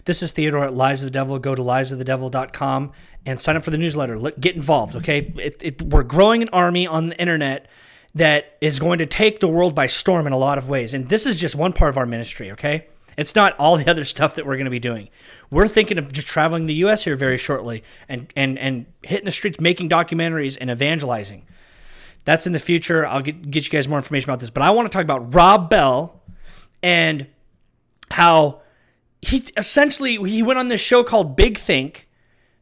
This is Theodore at Lies of the Devil. Go to liesofthedevil.com and sign up for the newsletter. Get involved, okay? We're growing an army on the internet that is going to take the world by storm in a lot of ways. And this is just one part of our ministry, okay? It's not all the other stuff that we're going to be doing. We're thinking of just traveling the U.S. here very shortly and hitting the streets, making documentaries and evangelizing. That's in the future. I'll get you guys more information about this. But I want to talk about Rob Bell and how he went on this show called Big Think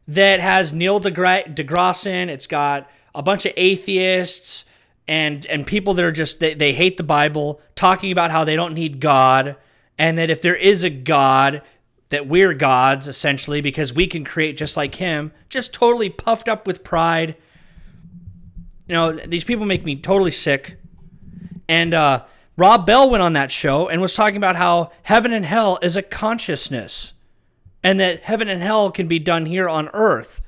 that has Neil deGrasse in. It's got a bunch of atheists and people that are just, they hate the Bible, talking about how they don't need God, and that if there is a God, that we're gods, essentially, because we can create just like him, just totally puffed up with pride. You know, these people make me totally sick. And Rob Bell went on that show and was talking about how heaven and hell is a consciousness, and that heaven and hell can be done here on earth.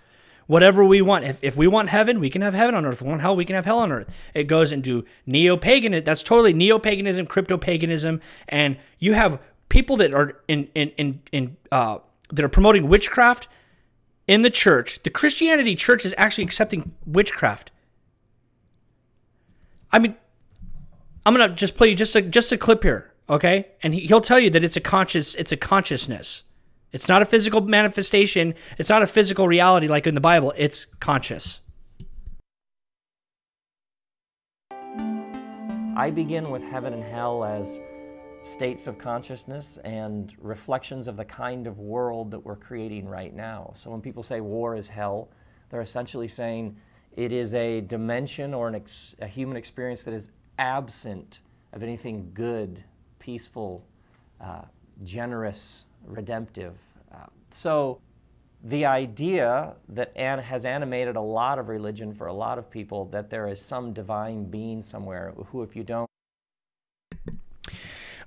Whatever we want. If we want heaven, we can have heaven on earth. If we want hell, we can have hell on earth. It goes into neo-paganism. That's totally neo-paganism, crypto-paganism, and you have people that are that are promoting witchcraft in the church. The Christianity church is actually accepting witchcraft. I mean, I'm gonna just play you just a clip here, okay? And he'll tell you that it's a consciousness. It's not a physical manifestation. It's not a physical reality like in the Bible. It's conscious. I begin with heaven and hell as states of consciousness and reflections of the kind of world that we're creating right now. So when people say war is hell, they're essentially saying it is a dimension or a human experience that is absent of anything good, peaceful, generous, redemptive. So the idea that has animated a lot of religion for a lot of people, that there is some divine being somewhere who, if you don't...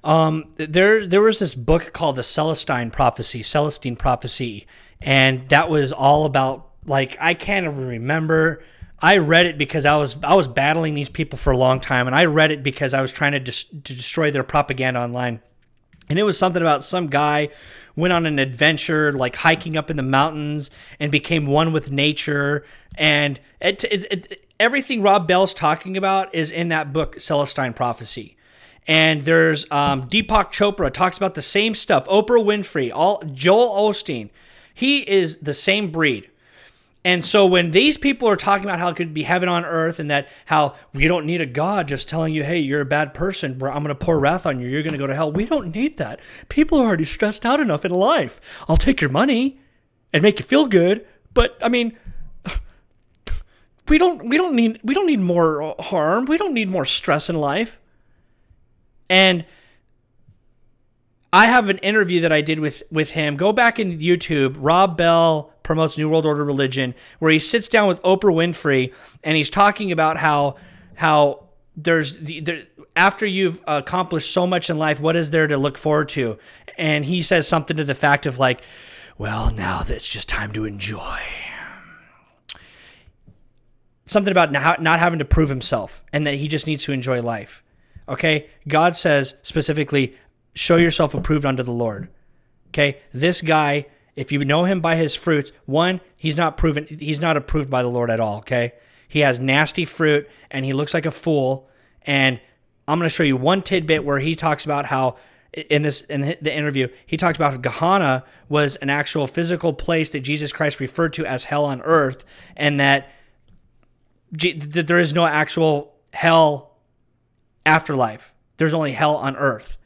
There was this book called the Celestine Prophecy, and that was all about, like, I can't even remember. I read it because I was battling these people for a long time, and I read it because I was trying to destroy their propaganda online. And it was something about some guy went on an adventure, like hiking up in the mountains, and became one with nature. And everything Rob Bell's talking about is in that book, Celestine Prophecy. And there's Deepak Chopra talks about the same stuff. Oprah Winfrey, Joel Osteen. He is the same breed. And so when these people are talking about how it could be heaven on earth and that how we don't need a God just telling you, hey, you're a bad person, I'm going to pour wrath on you, you're going to go to hell. We don't need that. People are already stressed out enough in life. I'll take your money and make you feel good, but I mean, we don't need more harm. We don't need more stress in life. And I have an interview that I did with him. Go back in YouTube. Rob Bell promotes New World Order religion, where he sits down with Oprah Winfrey and he's talking about how there's after you've accomplished so much in life, what is there to look forward to? And he says something to the fact of like, well, now it's just time to enjoy. Something about not having to prove himself and that he just needs to enjoy life. Okay? God says specifically, show yourself approved unto the Lord. Okay? This guy, if you know him by his fruits, one, he's not approved by the Lord at all, okay? He has nasty fruit and he looks like a fool. And I'm going to show you one tidbit where he talks about how in the interview, he talked about Gehenna was an actual physical place that Jesus Christ referred to as hell on earth, and that there is no actual hell afterlife. There's only hell on earth.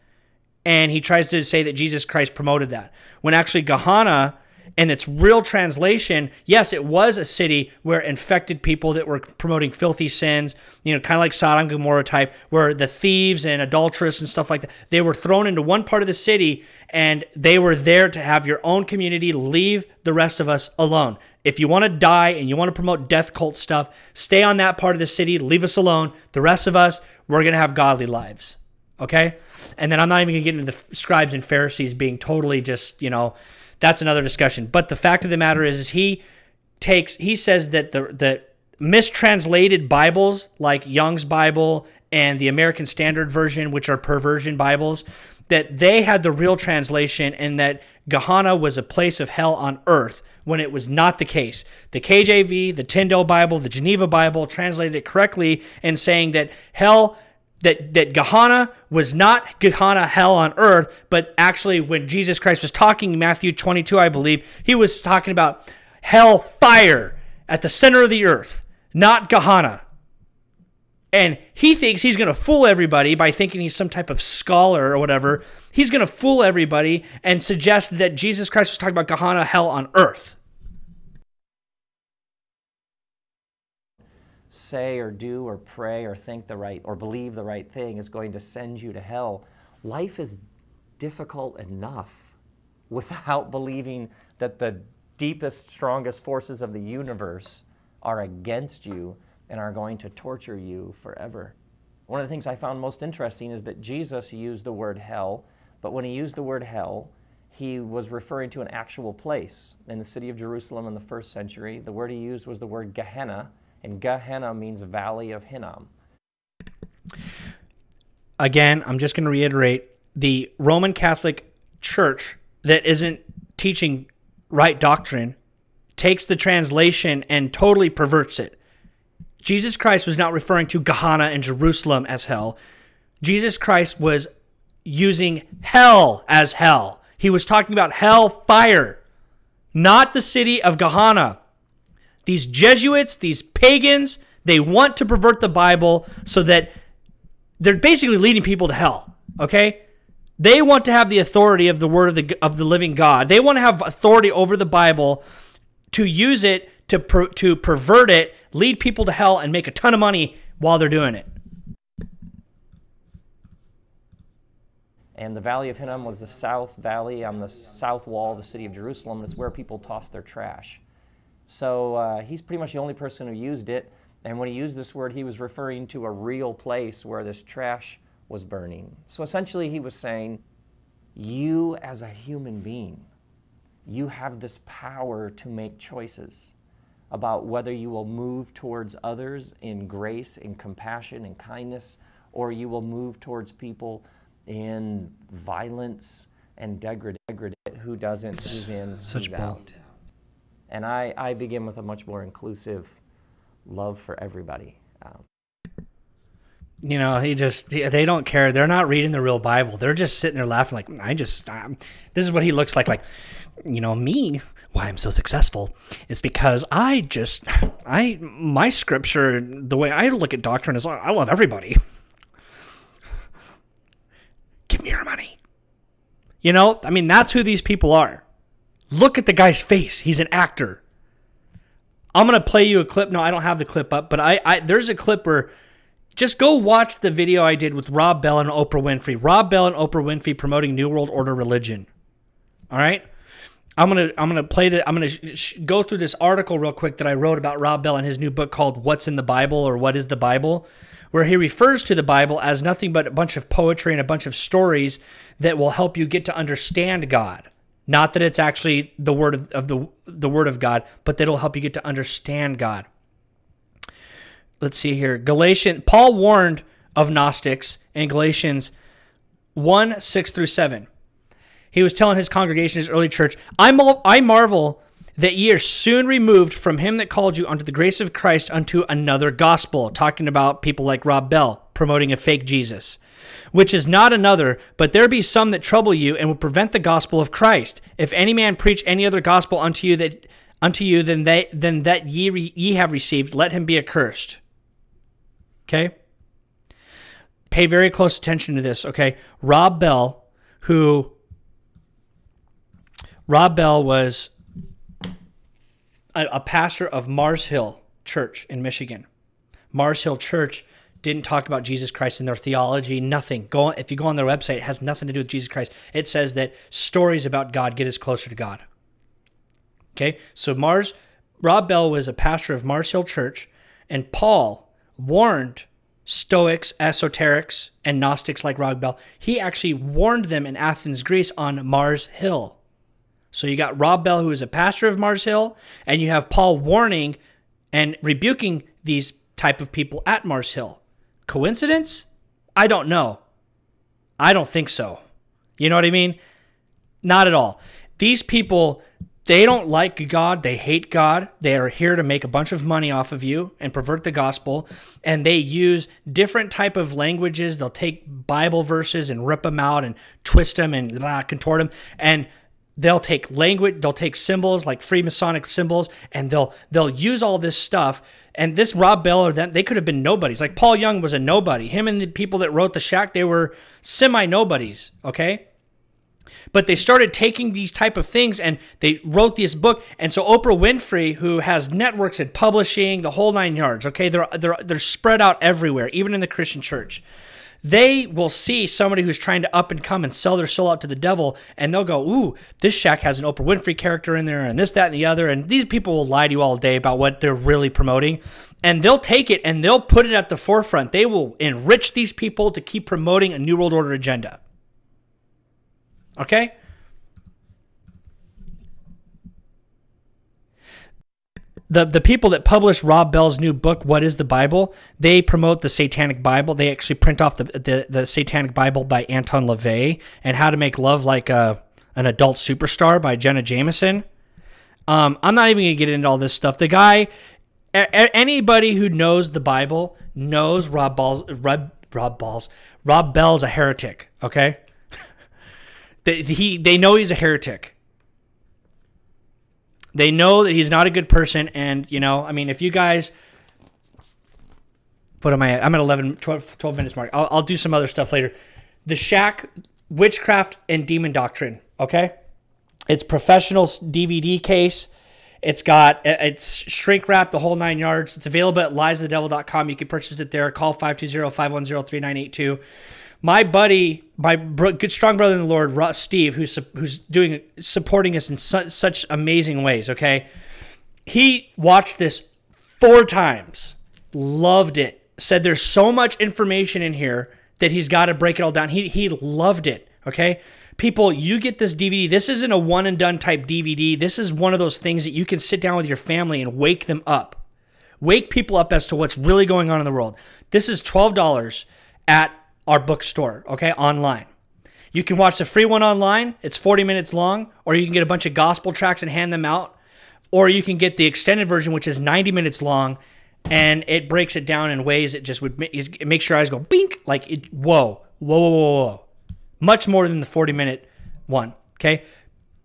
And he tries to say that Jesus Christ promoted that. When actually Gehenna, in its real translation, yes, it was a city where infected people that were promoting filthy sins, you know, kind of like Sodom and Gomorrah type, where the thieves and adulterers and stuff like that, they were thrown into one part of the city and they were there to have your own community, leave the rest of us alone. If you want to die and you want to promote death cult stuff, stay on that part of the city, leave us alone. The rest of us, we're going to have godly lives. Okay? And then I'm not even going to get into the scribes and Pharisees being totally just, you know, that's another discussion. But the fact of the matter is he says that the mistranslated Bibles like Young's Bible and the American Standard Version, which are perversion Bibles, that they had the real translation and that Gehenna was a place of hell on earth, when it was not the case. The KJV, the Tyndale Bible, the Geneva Bible translated it correctly in saying that hell, that Gehenna was not Gehenna, hell on earth, but actually when Jesus Christ was talking in Matthew 22, I believe, he was talking about hell fire at the center of the earth, not Gehenna. And he thinks he's going to fool everybody by thinking he's some type of scholar or whatever. He's going to fool everybody and suggest that Jesus Christ was talking about Gehenna, hell on earth. Say or do or pray or think the right or believe the right thing is going to send you to hell. Life is difficult enough without believing that the deepest, strongest forces of the universe are against you and are going to torture you forever. One of the things I found most interesting is that Jesus used the word hell, but when he used the word hell, he was referring to an actual place. In the city of Jerusalem in the 1st century, the word he used was the word Gehenna, and Gehenna means Valley of Hinnom. Again, I'm just going to reiterate, the Roman Catholic Church that isn't teaching right doctrine takes the translation and totally perverts it. Jesus Christ was not referring to Gehenna and Jerusalem as hell. Jesus Christ was using hell as hell. He was talking about hell fire, not the city of Gehenna. These Jesuits, these pagans, they want to pervert the Bible so that they're basically leading people to hell, okay? They want to have the authority of the word of the living God. They want to have authority over the Bible to use it to pervert it, lead people to hell, and make a ton of money while they're doing it. And the Valley of Hinnom was the south valley on the south wall of the city of Jerusalem. It's where people toss their trash. So he's pretty much the only person who used it. And when he used this word, he was referring to a real place where this trash was burning. So essentially he was saying, you as a human being, you have this power to make choices about whether you will move towards others in grace, in compassion, in kindness, or you will move towards people in violence and degradation. Who doesn't, who's in, who's out. And I begin with a much more inclusive love for everybody. You know, they don't care. They're not reading the real Bible. They're just sitting there laughing like, this is what he looks like, you know, me, why I'm so successful is because my scripture, the way I look at doctrine is I love everybody. Give me your money. You know, I mean, that's who these people are. Look at the guy's face. He's an actor. I'm going to play you a clip. No, I don't have the clip up, but there's a clip where just go watch the video I did with Rob Bell and Oprah Winfrey. Rob Bell and Oprah Winfrey promoting New World Order religion. All right? I'm gonna play that. I'm gonna go through this article real quick that I wrote about Rob Bell in his new book called "What's in the Bible" or "What is the Bible," where he refers to the Bible as nothing but a bunch of poetry and a bunch of stories that will help you get to understand God. Not that it's actually the word of the word of God, but that'll help you get to understand God. Let's see here. Paul warned of Gnostics in Galatians 1:6-7. He was telling his congregation, his early church, I marvel that ye are soon removed from him that called you unto the grace of Christ unto another gospel. Talking about people like Rob Bell promoting a fake Jesus, which is not another, but there be some that trouble you and will prevent the gospel of Christ. If any man preach any other gospel unto you than that ye have received, let him be accursed. Okay? Pay very close attention to this, okay? Rob Bell was a pastor of Mars Hill Church in Michigan. Mars Hill Church didn't talk about Jesus Christ in their theology, nothing. If you go on their website, it has nothing to do with Jesus Christ. It says that stories about God get us closer to God. Okay, so Rob Bell was a pastor of Mars Hill Church, and Paul warned Stoics, esoterics, and Gnostics like Rob Bell. He actually warned them in Athens, Greece on Mars Hill. So you got Rob Bell, who is a pastor of Mars Hill, and you have Paul warning and rebuking these type of people at Mars Hill. Coincidence? I don't know. I don't think so. You know what I mean? Not at all. These people, they don't like God. They hate God. They are here to make a bunch of money off of you and pervert the gospel. And they use different type of languages. They'll take Bible verses and rip them out and twist them and contort them. And they'll take language. They'll take symbols like Freemasonic symbols, and they'll use all this stuff. And this Rob Bell or them, they could have been nobodies. Like Paul Young was a nobody. Him and the people that wrote The Shack, they were semi-nobodies, okay? But they started taking these type of things and they wrote this book. And so Oprah Winfrey, who has networks and publishing, the whole 9 yards, okay? They're spread out everywhere, even in the Christian church. They will see somebody who's trying to up and come and sell their soul out to the devil, and they'll go, ooh, this shack has an Oprah Winfrey character in there, and this, that, and the other, and these people will lie to you all day about what they're really promoting, and they'll take it and they'll put it at the forefront. They will enrich these people to keep promoting a New World Order agenda. Okay? The people that publish Rob Bell's new book, What is the Bible? They promote the Satanic Bible. They actually print off the Satanic Bible by Anton LaVey and How to Make Love Like an Adult Superstar by Jenna Jameson. I'm not even going to get into all this stuff. The guy, anybody who knows the Bible knows Rob Bell's a heretic, okay? They know he's a heretic. They know that he's not a good person, and, you know, I mean, if you guys... What am I at? I'm at 12 minutes mark. I'll do some other stuff later. The Shack, Witchcraft and Demon Doctrine, okay? It's professional DVD case. It's shrink wrapped, the whole 9 yards. It's available at liesofthedevil.com. You can purchase it there. Call 520-510-3982. My buddy, my good strong brother in the Lord, Steve, who's supporting us in such amazing ways, okay? He watched this 4 times, loved it, said there's so much information in here that he's got to break it all down. He loved it, okay? People, you get this DVD. This isn't a one-and-done type DVD. This is one of those things that you can sit down with your family and wake them up. Wake people up as to what's really going on in the world. This is $12 at our bookstore, okay, online. You can watch the free one online. It's 40 minutes long, or you can get a bunch of gospel tracks and hand them out, or you can get the extended version, which is 90 minutes long, and it breaks it down in ways that just would it makes your eyes go bink, like, whoa, whoa, whoa, whoa, whoa. Much more than the 40-minute one, okay?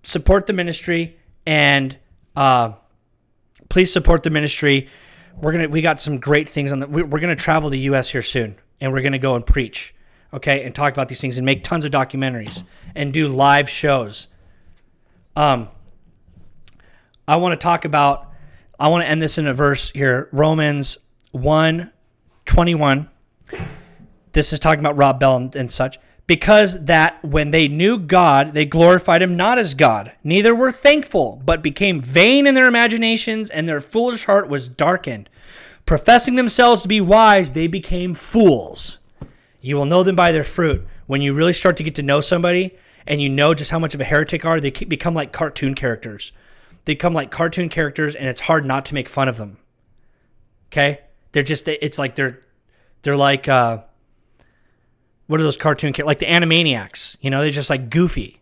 Support the ministry, and please support the ministry. We got some great things on we're gonna travel the U.S. here soon, and we're gonna go and preach, okay, and talk about these things and make tons of documentaries and do live shows. I want to end this in a verse here, Romans 1:21. This is talking about Rob Bell and such. Because that when they knew God, they glorified him not as God, neither were thankful, but became vain in their imaginations, and their foolish heart was darkened. Professing themselves to be wise, they became fools. You will know them by their fruit. When you really start to get to know somebody, and you know just how much of a heretic are, they become like cartoon characters. They become like cartoon characters, and it's hard not to make fun of them. Okay? It's like they're like... what are those cartoon characters? Like the Animaniacs. You know, they're just like goofy.